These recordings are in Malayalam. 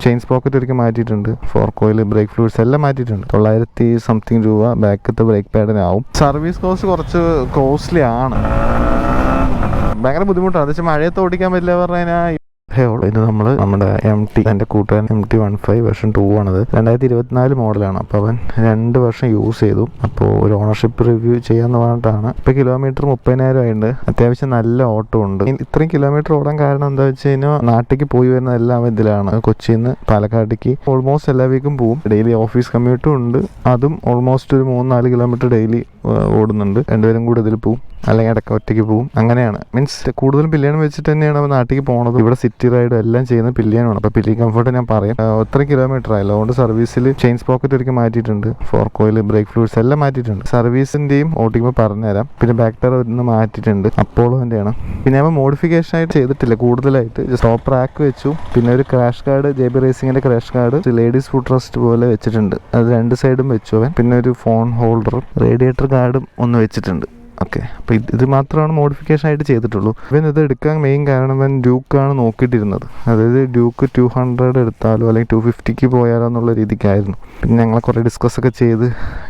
ചെയിൻ സ്പ്രോക്കറ്റ് ഒരിക്കൽ മാറ്റിയിട്ടുണ്ട്, ഫോർക്ക് ഓയിൽ, ബ്രേക്ക് ഫ്ലൂയിഡ്സ് എല്ലാം മാറ്റിയിട്ടുണ്ട്. 900 സംതിങ് രൂപ ബാക്കത്തെ ബ്രേക്ക് പാഡിനാവും. സർവീസ് കോസ്റ്റ് കുറച്ച് കോസ്റ്റ്ലി ആണ്, ഭയങ്കര ബുദ്ധിമുട്ടാണ്. അത് വെച്ചാൽ മഴയത്ത് ഓടിക്കാൻ പറ്റില്ല പറഞ്ഞു കഴിഞ്ഞാൽ. ഇത് നമ്മുടെ MT, എൻ്റെ കൂട്ടുകാരൻ MT 15 വെർഷൻ 2 ആണത്. 2024 മോഡലാണ്. അപ്പോൾ അവൻ 2 വർഷം യൂസ് ചെയ്തു. അപ്പോൾ ഒരു ഓണർഷിപ്പ് റിവ്യൂ ചെയ്യാന്ന് പറഞ്ഞിട്ടാണ്. ഇപ്പോൾ കിലോമീറ്റർ 30,000 ആയിട്ടുണ്ട്. അത്യാവശ്യം നല്ല ഓട്ടം ഉണ്ട്. ഇത്രയും കിലോമീറ്റർ ഓടാൻ കാരണം എന്താ വെച്ച് കഴിഞ്ഞാൽ നാട്ടിലേക്ക് പോയി വരുന്നതെല്ലാം ഇതിലാണ്. കൊച്ചിയിൽ നിന്ന് പാലക്കാട്ടേക്ക് ഓൾമോസ്റ്റ് എല്ലാ വീക്കും പോവും. ഡെയിലി ഓഫീസ് കമ്മ്യൂട്ടും ഉണ്ട്. അതും ഓൾമോസ്റ്റ് ഒരു 3-4 കിലോമീറ്റർ ഡെയിലി ഓടുന്നുണ്ട്. രണ്ടുപേരും കൂടെ ഇതിൽ പോവും, അല്ലെങ്കിൽ ഇടയ്ക്ക് ഒറ്റയ്ക്ക് പോവും. അങ്ങനെയാണ്, മീൻസ് കൂടുതലും പില്ലിയൻ വെച്ചിട്ട് തന്നെയാണ് അവൻ നാട്ടിലേക്ക് പോകുന്നത്. ഇവിടെ സിറ്റി റൈഡും എല്ലാം ചെയ്യുന്നത് പില്ലിയനാണ്. അപ്പോൾ പില്ലി കംഫർട്ട് ഞാൻ പറയാം, ഇത്രയും കിലോമീറ്റർ ആയല്ലോ. അതുകൊണ്ട് സർവീസിൽ ചെയിൻ സ്പ്രോക്കറ്റ് ഒരിക്കൽ മാറ്റിയിട്ടുണ്ട്, ഫോർക്ക് ഓയിൽ, ബ്രേക്ക് ഫ്ലൂയിഡ്സ് എല്ലാം മാറ്റിയിട്ടുണ്ട്. സർവീസിൻ്റെയും ഓട്ടിക്കുമ്പോൾ പറഞ്ഞുതരാം. പിന്നെ ബാക്ക് ടയർ ഒന്ന് മാറ്റിയിട്ടുണ്ട്, അപ്പോളോൻ്റെയാണ്. പിന്നെ അവൻ മോഡിഫിക്കേഷൻ ആയിട്ട് ചെയ്തിട്ടില്ല കൂടുതലായിട്ട്. സ്റ്റോപ്പ് റാക്ക് വെച്ചു, പിന്നെ ഒരു ക്രാഷ് ഗാർഡ്, JB റേസിങ്ങിൻ്റെ crash guard ladies foot rest പോലെ വെച്ചിട്ടുണ്ട്. അത് 2 സൈഡും വെച്ചു അവൻ. പിന്നെ ഒരു ഫോൺ ഹോൾഡറും റേഡിയേറ്റർ ഗാർഡും ഒന്ന് വെച്ചിട്ടുണ്ട്. ഓക്കെ, അപ്പോൾ ഇത് മാത്രമാണ് മോഡിഫിക്കേഷൻ ആയിട്ട് ചെയ്തിട്ടുള്ളൂ. ഇവൻ ഇത് എടുക്കാൻ മെയിൻ കാരണം ഇവൻ ഡ്യൂക്കാണ് നോക്കിയിട്ടിരുന്നത്. അതായത് ഡ്യൂക്ക് 200 എടുത്താലോ അല്ലെങ്കിൽ 250 പോയാലോ എന്നുള്ള രീതിക്കായിരുന്നു. പിന്നെ ഞങ്ങളെ കുറേ ഡിസ്കസൊക്കെ ചെയ്ത്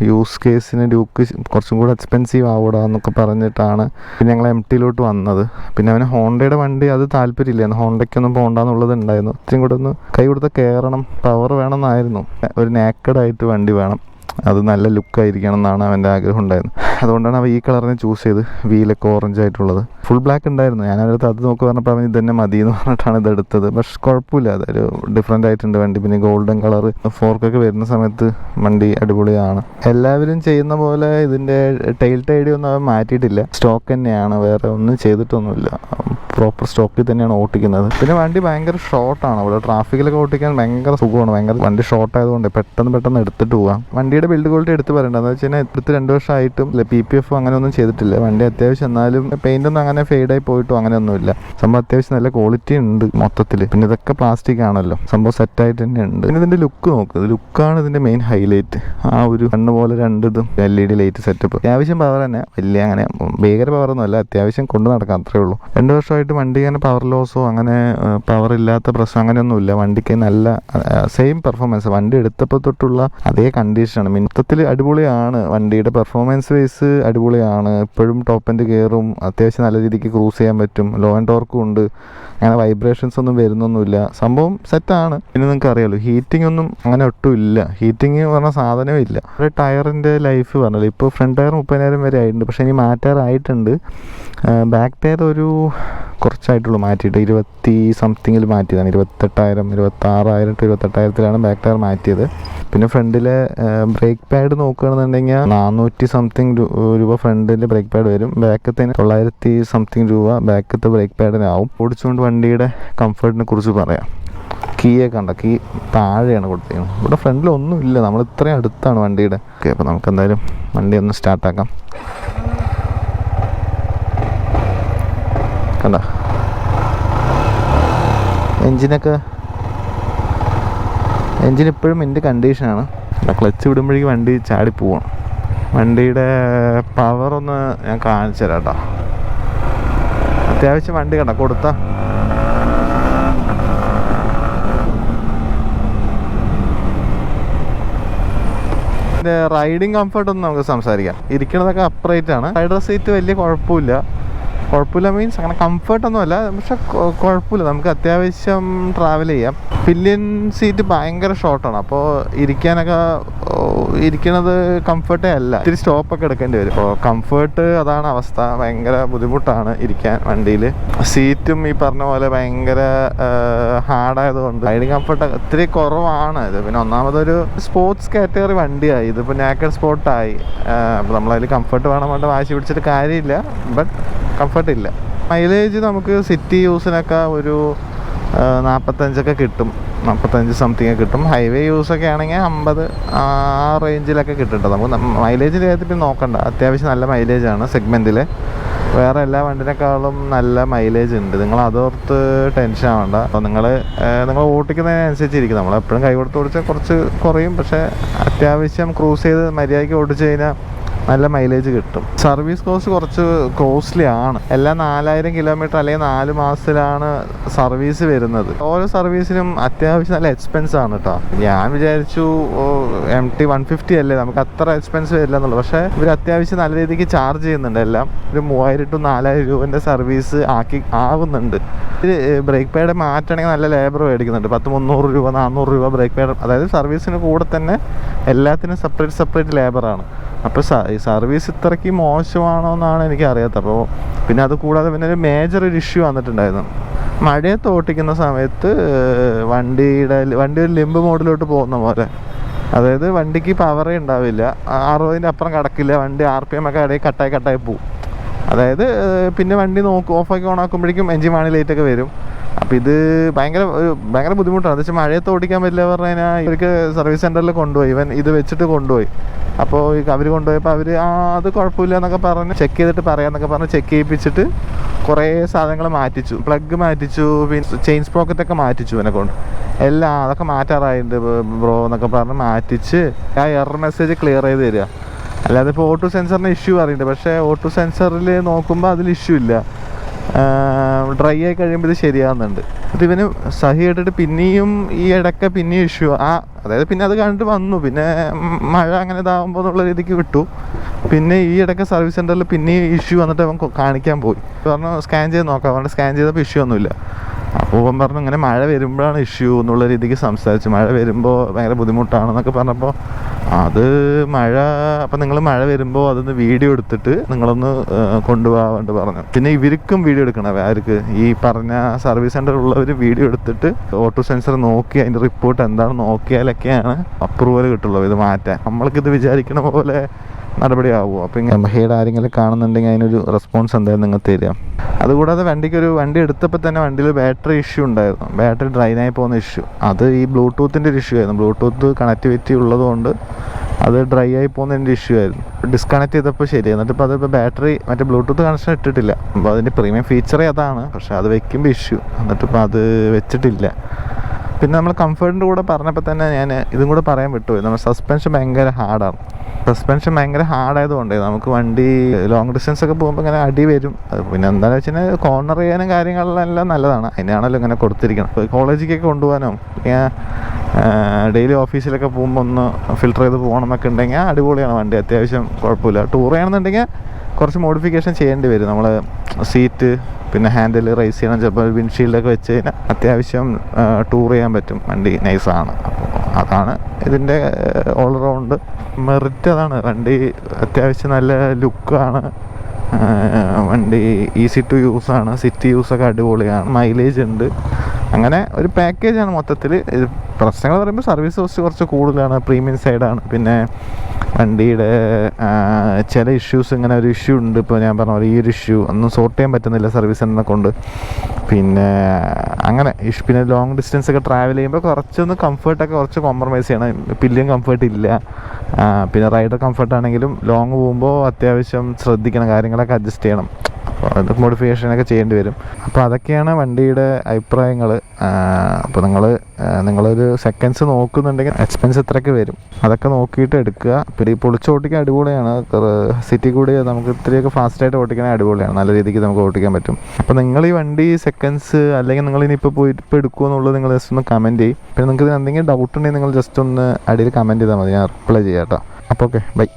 യൂസ് കേസിന് ഡ്യൂക്ക് കുറച്ചും കൂടെ എക്സ്പെൻസീവ് ആവൂടാ എന്നൊക്കെ പറഞ്ഞിട്ടാണ് പിന്നെ ഞങ്ങൾ MTയിലോട്ട് വന്നത്. പിന്നെ അവന് ഹോണ്ടയുടെ വണ്ടി അത് താല്പര്യമില്ലായിരുന്നു, ഹോണ്ടയ്ക്കൊന്നും പോകണ്ടെന്നുള്ളത് ഉണ്ടായിരുന്നു. ഇത്രയും കൂടെ ഒന്ന് കൈ കൊടുത്ത് കയറണം, പവർ വേണമെന്നായിരുന്നു. ഒരു നാക്കഡായിട്ട് വണ്ടി വേണം, അത് നല്ല ലുക്കായിരിക്കണം എന്നാണ് അവൻ്റെ ആഗ്രഹം ഉണ്ടായിരുന്നത്. അതുകൊണ്ടാണ് അവൻ ഈ കളറിനെ ചൂസ് ചെയ്ത്. വീലൊക്കെ ഓറഞ്ച് ആയിട്ടുള്ളത്, ഫുൾ ബ്ലാക്ക് ഉണ്ടായിരുന്നു. ഞാൻ അടുത്ത് അത് നോക്കി പറഞ്ഞപ്പോൾ അവൻ ഇത് തന്നെ മതി എന്ന് പറഞ്ഞിട്ടാണ് ഇതെടുത്തത്. പക്ഷെ കുഴപ്പമില്ല, അതൊരു ഡിഫറെൻ്റ് ആയിട്ടുണ്ട് വണ്ടി. പിന്നെ ഗോൾഡൻ കളർ ഫോർക്കൊക്കെ വരുന്ന സമയത്ത് വണ്ടി അടിപൊളിയാണ്. എല്ലാവരും ചെയ്യുന്ന പോലെ ഇതിൻ്റെ ടെയിൽ ടൈഡി ഒന്നും അവൻ മാറ്റിയിട്ടില്ല, സ്റ്റോക്ക് തന്നെയാണ്, വേറെ ഒന്നും ചെയ്തിട്ടൊന്നുമില്ല. പ്രോപ്പർ സ്റ്റോക്കിൽ തന്നെയാണ് ഓട്ടിക്കുന്നത്. പിന്നെ വണ്ടി ഭയങ്കര ഷോർട്ടാണ്, അവിടെ ട്രാഫിക്കിലൊക്കെ ഓട്ടിക്കാൻ ഭയങ്കര സുഖമാണ്. ഭയങ്കര വണ്ടി ഷോർട്ട് ആയതുകൊണ്ട് പെട്ടെന്ന് എടുത്തിട്ട് പോകാം. വണ്ടിയുടെ ബിൽഡ് ക്വാളിറ്റി എടുത്ത് പറയേണ്ടതെന്ന് വെച്ച് കഴിഞ്ഞാൽ എടുത്ത് 2 വർഷമായിട്ടും PPF അങ്ങനെ ഒന്നും ചെയ്തിട്ടില്ല. വണ്ടി അത്യാവശ്യം, എന്നാലും പെയിന്റ് ഒന്നും അങ്ങനെ ഫെയ്ഡായി പോയിട്ടോ അങ്ങനെയൊന്നുമില്ല. സംഭവം അത്യാവശ്യം നല്ല ക്വാളിറ്റി ഉണ്ട് മൊത്തത്തിൽ. പിന്നെ ഇതൊക്കെ പ്ലാസ്റ്റിക് ആണല്ലോ, സംഭവം സെറ്റായിട്ട് തന്നെ ഉണ്ട്. പിന്നെ ഇതിന്റെ ലുക്ക് നോക്ക്, ലുക്കാണ് ഇതിന്റെ മെയിൻ ഹൈലൈറ്റ്. ആ ഒരു കണ്ണ് പോലെ 2 LED ലൈറ്റ് സെറ്റപ്പ്. അത്യാവശ്യം പവർ തന്നെ, വലിയ അങ്ങനെ ഭീകര പവറൊന്നും അല്ല, അത്യാവശ്യം കൊണ്ട് നടക്കാം, അത്രേ ഉള്ളൂ. 2 വർഷമായിട്ട് വണ്ടി അങ്ങനെ പവർ ലോസോ അങ്ങനെ പവർ ഇല്ലാത്ത പ്രശ്നം അങ്ങനെയൊന്നുമില്ല. വണ്ടിക്ക് നല്ല സെയിം പെർഫോമൻസ്, വണ്ടി എടുത്തപ്പോൾ തൊട്ടുള്ള അതേ കണ്ടീഷനാണ്. മൊത്തത്തിൽ അടിപൊളിയാണ്. വണ്ടിയുടെ പെർഫോമൻസ് വൈസ് അടിപൊളിയാണ്. ഇപ്പോഴും ടോപ്പ് എൻഡ് കയറും, അത്യാവശ്യം നല്ല രീതിക്ക് ക്രൂസ് ചെയ്യാൻ പറ്റും. ലോ ആൻഡ് ടോർക്കും ഉണ്ട്, അങ്ങനെ വൈബ്രേഷൻസ് ഒന്നും വരുന്നൊന്നുമില്ല. സംഭവം സെറ്റാണ്. പിന്നെ നിങ്ങൾക്ക് അറിയാലോ, ഹീറ്റിംഗ് ഒന്നും അങ്ങനെ ഒട്ടും ഇല്ല. ഹീറ്റിംഗ് പറഞ്ഞ സാധനമേ ഇല്ല. ഒരു ടയറിൻ്റെ ലൈഫ് പറഞ്ഞല്ലോ, ഇപ്പോൾ ഫ്രണ്ട് ടയർ 30,000 വരെ ആയിട്ടുണ്ട്, പക്ഷേ ഇനി മാറ്റാറായിട്ടുണ്ട്. ബാക്ക് ടയർ ഒരു കുറച്ചായിട്ടുള്ളൂ മാറ്റിയിട്ട്, 20 സംതിങ്ങിൽ മാറ്റിയതാണ്. 28,000, 26,000 to 28,000 ബാക്ക് ടയർ മാറ്റിയത്. പിന്നെ ഫ്രണ്ടിലെ ബ്രേക്ക് പാഡ് നോക്കുകയാണെന്നുണ്ടെങ്കിൽ 400 സംതിങ് രൂപ ഫ്രണ്ടിൽ ബ്രേക്ക് പാഡ് വരും. ബാക്കത്തിന് 900 സംതിങ് രൂപ ബാക്കത്തെ ബ്രേക്ക് പാഡിനാവും. ഓടിച്ചുകൊണ്ട് വണ്ടിയുടെ കംഫർട്ടിനെ കുറിച്ച് പറയാം. കീയെ കണ്ട, കീ താഴെയാണ് കൊടുത്തിരിക്കുന്നത്. ഇവിടെ ഫ്രണ്ടിലൊന്നുമില്ല, നമ്മൾ ഇത്രയും അടുത്താണ് വണ്ടിയുടെ. ഓക്കെ, അപ്പോൾ നമുക്ക് എന്തായാലും വണ്ടി ഒന്ന് സ്റ്റാർട്ടാക്കാം. കണ്ട എൻജിൻ ഇപ്പോഴും എൻ്റെ കണ്ടീഷനാണ്. ക്ലച്ച് വിടുമ്പോഴേക്കും വണ്ടി ചാടി പോവാണ്. വണ്ടിയുടെ പവറൊന്ന് ഞാൻ കാണിച്ചു തരാം കേട്ടോ. അത്യാവശ്യം വണ്ടി കണ്ട കൊടുത്ത റൈഡിങ് കംഫർട്ട് ഒന്ന് നമുക്ക് സംസാരിക്കാം. ഇരിക്കണതൊക്കെ അപ്രൈറ്റ് ആണ്. റൈഡർ സീറ്റ് വലിയ കുഴപ്പമില്ല മീൻസ് അങ്ങനെ കംഫർട്ടൊന്നും അല്ല, പക്ഷെ കുഴപ്പമില്ല, നമുക്ക് അത്യാവശ്യം ട്രാവൽ ചെയ്യാം. പില്ലിയൻ സീറ്റ് ഭയങ്കര ഷോർട്ടാണ്, അപ്പോൾ ഇരിക്കണത് കംഫർട്ടേ അല്ല. ഇത്തിരി സ്റ്റോപ്പൊക്കെ എടുക്കേണ്ടി വരും. അപ്പോൾ കംഫർട്ട് അതാണ് അവസ്ഥ, ഭയങ്കര ബുദ്ധിമുട്ടാണ് ഇരിക്കാൻ വണ്ടിയിൽ. സീറ്റും ഈ പറഞ്ഞ പോലെ ഭയങ്കര ഹാർഡായതുകൊണ്ട് റൈഡിങ് കംഫർട്ട് ഇത്തിരി കുറവാണ് ഇത്. പിന്നെ ഒന്നാമതൊരു സ്പോർട്സ് കാറ്റഗറി വണ്ടിയായി, ഇതിപ്പോൾ നാക്കഡ് സ്പോർട്ടായി. അപ്പോൾ നമ്മളതിൽ കംഫർട്ട് വേണം വേണ്ട വാശി പിടിച്ചിട്ട് കാര്യമില്ല, ബട്ട് കംഫർട്ട് ഇല്ല. മൈലേജ് നമുക്ക് സിറ്റി യൂസിനൊക്കെ ഒരു 45 കിട്ടും, 45 സംതിങ് കിട്ടും. ഹൈവേ യൂസൊക്കെ ആണെങ്കിൽ 50 ആ റേഞ്ചിലൊക്കെ കിട്ടും. നമുക്ക് മൈലേജിൻ്റെ കാര്യത്തിൽ നോക്കണ്ട, അത്യാവശ്യം നല്ല മൈലേജാണ് സെഗ്മെൻറ്റിൽ. വേറെ എല്ലാ വണ്ടിനേക്കാളും നല്ല മൈലേജ് ഉണ്ട്. നിങ്ങൾ അതോർത്ത് ടെൻഷൻ ആവണ്ട. അപ്പോൾ നിങ്ങൾ ഓടിക്കുന്നതിനനുസരിച്ചിരിക്കും. നമ്മളെപ്പോഴും കൈ കൊടുത്ത് ഓടിച്ചാൽ കുറച്ച് കുറയും, പക്ഷേ അത്യാവശ്യം ക്രൂസ് ചെയ്ത് മര്യാദയ്ക്ക് ഓടിച്ചു കഴിഞ്ഞാൽ നല്ല മൈലേജ് കിട്ടും. സർവീസ് കോസ്റ്റ് കുറച്ച് കോസ്റ്റ്ലി ആണ്. എല്ലാം 4000 കിലോമീറ്റർ അല്ലെങ്കിൽ 4 മാസത്തിലാണ് സർവീസ് വരുന്നത്. ഓരോ സർവീസിനും അത്യാവശ്യം നല്ല എക്സ്പെൻസ് ആണ് കേട്ടോ. ഞാൻ വിചാരിച്ചു MT 150 അല്ലേ, നമുക്ക് അത്ര എക്സ്പെൻസ് വരില്ല എന്നുള്ളൂ. പക്ഷേ ഇവർ അത്യാവശ്യം നല്ല രീതിക്ക് ചാർജ് ചെയ്യുന്നുണ്ട്. എല്ലാം ഒരു 3000 to 4000 രൂപൻ്റെ സർവീസ് ആവുന്നുണ്ട്. ഇത് ബ്രേക്ക് പാഡ് മാറ്റണമെങ്കിൽ നല്ല ലേബർ മേടിക്കുന്നുണ്ട്. 300 രൂപ 400 രൂപ ബ്രേക്ക് പാഡ്. അതായത് സർവീസിന് കൂടെ തന്നെ എല്ലാത്തിനും സെപ്പറേറ്റ് ലേബറാണ്. അപ്പോൾ ഈ സർവീസ് ഇത്രയ്ക്ക് മോശമാണോ എന്നാണ് എനിക്ക് അറിയാത്തത്. അപ്പോൾ പിന്നെ അത് കൂടാതെ പിന്നെ ഒരു മേജർ ഒരു ഇഷ്യൂ വന്നിട്ടുണ്ടായിരുന്നു. മഴയത്ത് ഓട്ടിക്കുന്ന സമയത്ത് വണ്ടി ഒരു ലിംബ് മോഡിലോട്ട് പോകുന്ന പോലെ, അതായത് വണ്ടിക്ക് പവറേ ഉണ്ടാവില്ല, 60ൻ്റെ അപ്പുറം കടക്കില്ല, വണ്ടി RPM ഒക്കെ ഇടയിൽ കട്ടായി പോവും. അതായത് പിന്നെ വണ്ടി ഓഫാക്കി ഓണാക്കുമ്പോഴേക്കും എൻജിൻ വാണി ലൈറ്റൊക്കെ വരും. അപ്പോൾ ഇത് ഭയങ്കര ബുദ്ധിമുട്ടാണ്. എന്ന് വെച്ചാൽ മഴയത്ത് ഓടിക്കാൻ പറ്റില്ല പറഞ്ഞു കഴിഞ്ഞാൽ ഇവർക്ക് സർവീസ് സെൻറ്ററിൽ കൊണ്ടുപോയി, ഇത് വെച്ചിട്ട് കൊണ്ടുപോയി. അപ്പോൾ അവർ കൊണ്ടുപോയപ്പോൾ അവർ അത് കുഴപ്പമില്ല എന്നൊക്കെ പറഞ്ഞ് ചെക്ക് ചെയ്തിട്ട് പറയാമെന്നൊക്കെ പറഞ്ഞ് ചെക്ക് ചെയ്യിപ്പിച്ചിട്ട് കുറേ സാധനങ്ങൾ മാറ്റിച്ചു. പ്ലഗ് മാറ്റിച്ചു, പിന്നെ ചെയിൻ സ്പ്രോക്കറ്റൊക്കെ മാറ്റിച്ചു. എന്നെ കൊണ്ട് എല്ലാം അതൊക്കെ മാറ്റാറായിട്ടുണ്ട് ബ്രോ എന്നൊക്കെ പറഞ്ഞ് മാറ്റിച്ച് ആ എറർ മെസ്സേജ് ക്ലിയർ ചെയ്ത് തരിക. അല്ലാതെ ഇപ്പോൾ ഓട്ടോ സെൻസറിന് ഇഷ്യൂ അറിയുന്നുണ്ട്. പക്ഷേ ഓട്ടോ സെൻസറിൽ നോക്കുമ്പോൾ അതിൽ ഇഷ്യൂ ഇല്ല. ഡ്രൈ ആയി കഴിയുമ്പോൾ ഇത് ശരിയാകുന്നുണ്ട്. ഇത് ഇവന് സഹി ഇട്ടിട്ട് പിന്നെയും ഈ ഇടയ്ക്ക് പിന്നെയും ഇഷ്യൂ അതായത് പിന്നെ അത് കണ്ടിട്ട് വന്നു. പിന്നെ മഴ അങ്ങനെ ഇതാകുമ്പോൾ എന്നുള്ള രീതിക്ക് വിട്ടു. പിന്നെ ഈ ഇടയ്ക്ക് സർവീസ് സെൻറ്ററിൽ പിന്നെയും ഇഷ്യൂ വന്നിട്ട് അവൻ കാണിക്കാൻ പോയി. പറഞ്ഞു സ്കാൻ ചെയ്ത് നോക്കാം. അതുകൊണ്ട് സ്കാൻ ചെയ്തപ്പോൾ ഇഷ്യൂ ഒന്നുമില്ല. അപ്പോൾ അവൻ പറഞ്ഞു ഇങ്ങനെ മഴ വരുമ്പോഴാണ് ഇഷ്യൂ എന്നുള്ള രീതിക്ക് സംസാരിച്ചു. മഴ വരുമ്പോൾ ഭയങ്കര ബുദ്ധിമുട്ടാണെന്നൊക്കെ പറഞ്ഞപ്പോൾ അത് അപ്പം നിങ്ങൾ മഴ വരുമ്പോൾ അതൊന്ന് വീഡിയോ എടുത്തിട്ട് നിങ്ങളൊന്ന് കൊണ്ടുപോകാൻ പറഞ്ഞു. പിന്നെ ഇവർക്കും വീഡിയോ എടുക്കണം. ആർക്ക് ഈ പറഞ്ഞ സർവീസ് സെൻ്ററിലുള്ളവർ വീഡിയോ എടുത്തിട്ട് ഓട്ടോ സെൻസർ നോക്കി അതിൻ്റെ റിപ്പോർട്ട് എന്താണ് നോക്കിയാലൊക്കെയാണ് അപ്രൂവൽ കിട്ടുള്ളൂ ഇത് മാറ്റാൻ. നമ്മൾക്കിത് വിചാരിക്കണ പോലെ നടപടിയാവുമോ? അപ്പോൾ ഇങ്ങനെ ഹെയ്ഡ് ആരെങ്കിലും കാണുന്നുണ്ടെങ്കിൽ അതിനൊരു റെസ്പോൺസ് എന്തായാലും നിങ്ങൾ തരിക. അതുകൂടാതെ വണ്ടി എടുത്തപ്പോൾ തന്നെ വണ്ടിയിൽ ബാറ്ററി ഇഷ്യൂ ഉണ്ടായിരുന്നു. ബാറ്ററി ഡ്രൈനായി പോകുന്ന ഇഷ്യൂ. അത് ഈ ബ്ലൂടൂത്തിൻ്റെ ഒരു ഇഷ്യൂ ആയിരുന്നു. ബ്ലൂടൂത്ത് കണക്ടിവിറ്റി ഉള്ളതുകൊണ്ട് അത് ഡ്രൈ ആയി പോകുന്നതിൻ്റെ ഇഷ്യൂ ആയിരുന്നു. ഡിസ്കണക്ട് ചെയ്തപ്പോൾ ശരി. എന്നിട്ടിപ്പോൾ അതിപ്പോൾ ബാറ്ററി മറ്റേ ബ്ലൂടൂത്ത് കണക്ഷൻ ഇട്ടിട്ടില്ല. അപ്പോൾ അതിൻ്റെ പ്രീമിയം ഫീച്ചറേ അതാണ്. പക്ഷേ അത് വെക്കുമ്പോൾ ഇഷ്യൂ. എന്നിട്ടിപ്പോൾ അത് വെച്ചിട്ടില്ല. പിന്നെ നമ്മൾ കംഫർട്ടിൻ്റെ കൂടെ പറഞ്ഞപ്പോൾ തന്നെ ഞാൻ ഇതും കൂടെ പറയാൻ വിട്ടുപോയി. നമ്മൾ സസ്പെൻഷൻ ഭയങ്കര ഹാർഡായതുകൊണ്ട് നമുക്ക് വണ്ടി ലോങ് ഡിസ്റ്റൻസ് ഒക്കെ പോകുമ്പോൾ ഇങ്ങനെ അടി വരും. പിന്നെ എന്താണെന്ന് വെച്ച് കഴിഞ്ഞാൽ കോർണർ ചെയ്യാനും കാര്യങ്ങളിലെല്ലാം നല്ലതാണ്. അതിനാണല്ലോ ഇങ്ങനെ കൊടുത്തിരിക്കണം. കോളേജിലേക്കൊക്കെ കൊണ്ടുപോകാനോ ഡെയിലി ഓഫീസിലൊക്കെ പോകുമ്പോൾ ഒന്ന് ഫിൽറ്റർ ചെയ്ത് പോകണമെന്നൊക്കെ ഉണ്ടെങ്കിൽ അടിപൊളിയാണ് വണ്ടി. അത്യാവശ്യം കുഴപ്പമില്ല. ടൂർ ചെയ്യണമെന്നുണ്ടെങ്കിൽ കുറച്ച് മോഡിഫിക്കേഷൻ ചെയ്യേണ്ടി വരും. നമ്മൾ സീറ്റ് പിന്നെ ഹാൻഡിൽ റൈസ് ചെയ്യണം. ചിലപ്പോൾ വിൻഷീൽഡൊക്കെ വെച്ച് കഴിഞ്ഞാൽ അത്യാവശ്യം ടൂർ ചെയ്യാൻ പറ്റും. വണ്ടി നൈസാണ്. അപ്പോൾ അതാണ് ഇതിൻ്റെ ഓൾറൗണ്ട് മെറിറ്റ്. അതാണ് വണ്ടി അത്യാവശ്യം നല്ല ലുക്കാണ്. വണ്ടി ഈസി ടു യൂസാണ്. സിറ്റി യൂസൊക്കെ അടിപൊളിയാണ്. മൈലേജ് ഉണ്ട്. അങ്ങനെ ഒരു പാക്കേജാണ് മൊത്തത്തിൽ. ഇത് പ്രശ്നങ്ങൾ പറയുമ്പോൾ സർവീസ് കോസ്റ്റ് കുറച്ച് കൂടുതലാണ്. പ്രീമിയം സൈഡാണ്. പിന്നെ വണ്ടിയുടെ ചില ഇഷ്യൂസ്, ഇങ്ങനെ ഒരു ഇഷ്യൂ ഉണ്ട്. ഇപ്പോൾ ഞാൻ പറഞ്ഞ പോലെ ഈ ഒരു ഇഷ്യൂ ഒന്നും സോർട്ട് ചെയ്യാൻ പറ്റുന്നില്ല സർവീസ് സെൻ്ററിനെ കൊണ്ട്. പിന്നെ അങ്ങനെ പിന്നെ ലോങ് ഡിസ്റ്റൻസ് ഒക്കെ ട്രാവൽ ചെയ്യുമ്പോൾ കുറച്ചൊന്ന് കംഫർട്ടൊക്കെ കുറച്ച് കോംപ്രമൈസ് ചെയ്യണം. പില്ലിയൻ കംഫർട്ട് ഇല്ല. പിന്നെ റൈഡർ കംഫർട്ടാണെങ്കിലും ലോങ് പോകുമ്പോൾ അത്യാവശ്യം ശ്രദ്ധിക്കണം. കാര്യങ്ങളൊക്കെ അഡ്ജസ്റ്റ് ചെയ്യണം. അപ്പോൾ അത് മോഡിഫിക്കേഷനൊക്കെ ചെയ്യേണ്ടി വരും. അപ്പോൾ അതൊക്കെയാണ് വണ്ടിയുടെ അഭിപ്രായങ്ങൾ. അപ്പോൾ നിങ്ങളൊരു സെക്കൻഡ്സ് നോക്കുന്നുണ്ടെങ്കിൽ എക്സ്പെൻസ് എത്രയൊക്കെ വരും അതൊക്കെ നോക്കിയിട്ട് എടുക്കുക. പിന്നെ ഈ പൊളിച്ചോട്ടിക്കാൻ അടിപൊളിയാണ്. സിറ്റി കൂടി നമുക്ക് ഇത്രയൊക്കെ ഫാസ്റ്റായിട്ട് ഓട്ടിക്കണേ അടിപൊളിയാണ്. നല്ല രീതിക്ക് നമുക്ക് ഓട്ടിക്കാൻ പറ്റും. അപ്പോൾ നിങ്ങൾ ഈ വണ്ടി സെക്കൻഡ്സ് അല്ലെങ്കിൽ നിങ്ങൾ ഇനിയിപ്പോൾ പോയിട്ട് ഇപ്പോൾ എടുക്കുമോ എന്നുള്ളത് നിങ്ങൾ ജസ്റ്റ് ഒന്ന് കമൻറ്റ് ചെയ്യും. പിന്നെ നിങ്ങൾക്ക് എന്തെങ്കിലും ഡൗട്ട് ഉണ്ടെങ്കിൽ നിങ്ങൾ ജസ്റ്റ് ഒന്ന് അടിയിൽ കമൻറ്റ് ചെയ്താൽ മതി. ഞാൻ റിപ്ലൈ ചെയ്യാം കേട്ടോ. അപ്പോൾ ഓക്കെ, ബൈ.